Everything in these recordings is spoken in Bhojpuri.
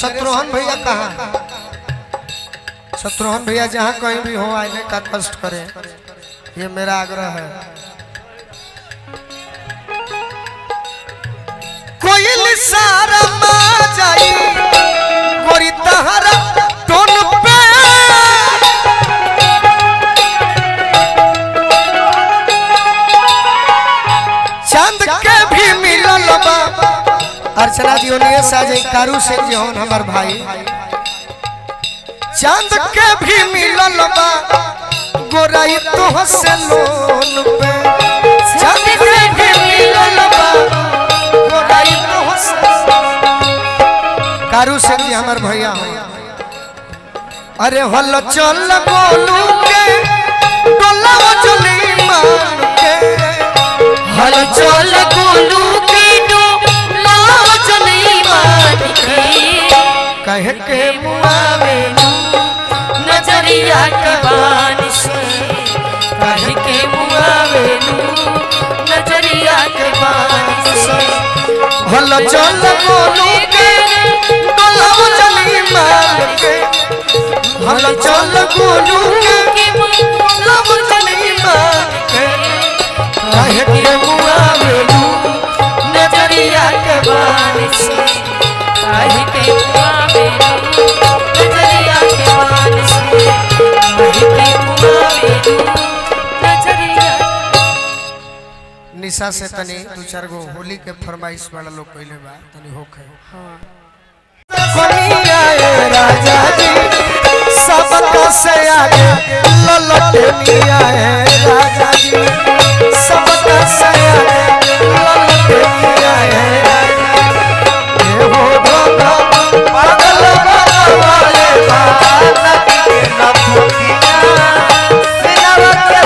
शत्रुघ्न भैया कहाँ? शत्रुघ्न भैया जहाँ कहीं भी हो आने का कष्ट करें, ये मेरा आग्रह है। कोई सारा मा जाई गोरी तहरा टोन पे, चांद के भी मिलल बा। अर्चना जी उन्हें साजे कारू सिंह जी होन हमार भाई, चांद के भी मिलल बा गोराई तो हसे लोन पे, चांद के भी मिलल बा गोराई तो हसे। कारू सिंह जी हमार भैया हो। अरे हल चल बोलू के डोला चली मान के, हल चल बोलू के डोला चली मान के, कह के मुआवे नजरिया के बान से, कह के मुआवे नजरिया के बान से। हल चल बोलू के डोला चली मान के, हल चल बोलू के डोला चली मान के, कह के मुआवे नजरिया के बान से, कह के मुआवे नजरिया के बान से, कह के मुआवे नजरिया। निशा से तनी दो चार गो होली के फरमाइश वाला लोग कहले बा, तनी होखे। हाँ कोनिया राजा जी सबका से आगे ललटनिया है राजा जी, सबका से आगे ललटनिया है राजा जी। ये हो धोखा पागल वाले बात के न भूलिया, सिनवा के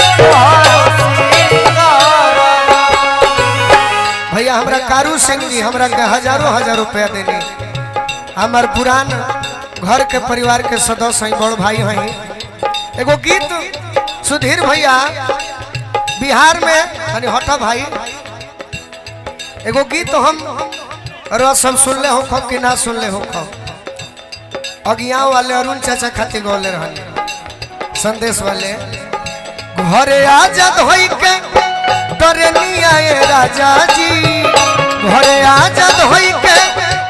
भैया हमरा कारू सिंह जी हमरा के हजारों हजार रुपया देनी। हमार पुरान घर के परिवार के सदस्य हैं, बड़ भाई हैं। एगो गीत सुधीर भैया बिहार में यानी हटा भाई, एगो गीत हम रसम सुनले हो खब कि ना सुनले हो खब। अगिया वाले अरुण चाचा खातिर गौले रहन संदेश वाले, घरे आजाद होई के डरनी आए राजा जी, घरे आजाद होई के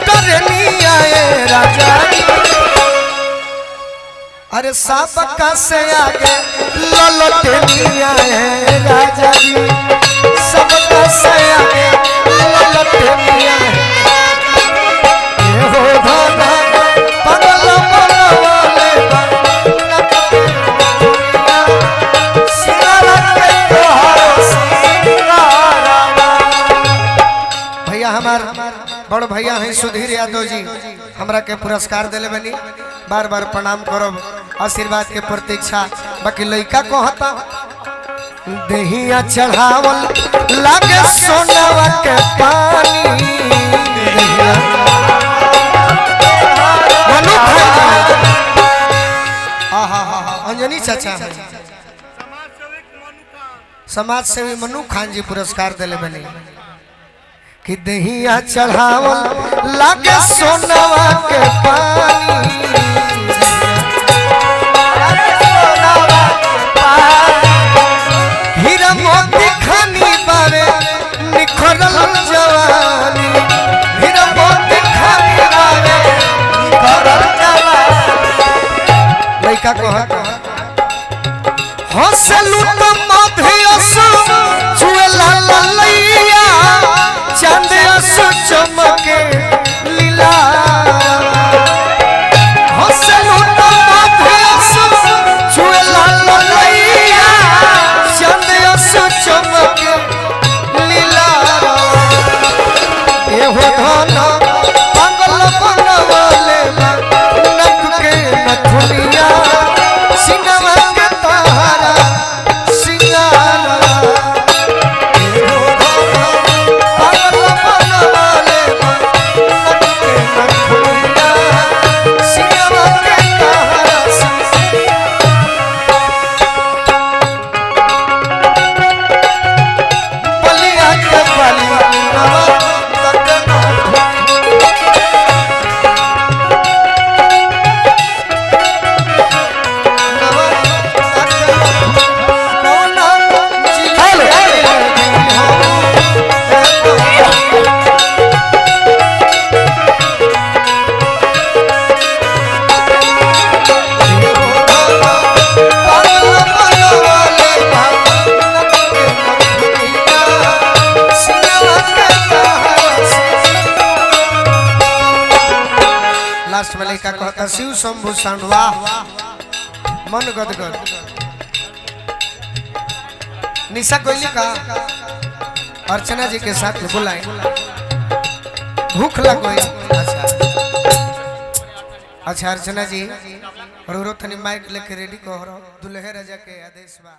डरनी आए राजा जी। अरे सबका से आगे ललटनी आए राजा जी, सबका से आगे ललटनी आए। ये हो धोखा पागल वाले भैया हमार बड़ भैया हैं सुधीर यादव जी, हमरा के पुरस्कार दिले बनी। बार बार प्रणाम करब, आशीर्वाद के प्रतीक्षा। बाकी लइका कहता देहिया चढ़ावल लागे सोनावा के पानी, अंजनी चाचा समाज सेवी मनु खान जी पुरस्कार दिले बनी कि दहिया चढ़ावल लागे सोनावा के पानी, हीरा मोती खानी बारे निखरल जवानी, हीरा मोती खानी बारे निखरल जवानी। लइका कहत हंसलू तो मधियस छुएला ललैया, चांद अस चमके लीला। लास्ट में लड़का कहता शिव शंभु सांडवा मन गदगद। निशा कोयली का अर्चना जी के साथ बुलाए भूख लग गई। अच्छा अर्चना जी और थनी माइक लेके रेडी कहो दुल्हे राजा के आदेश बा।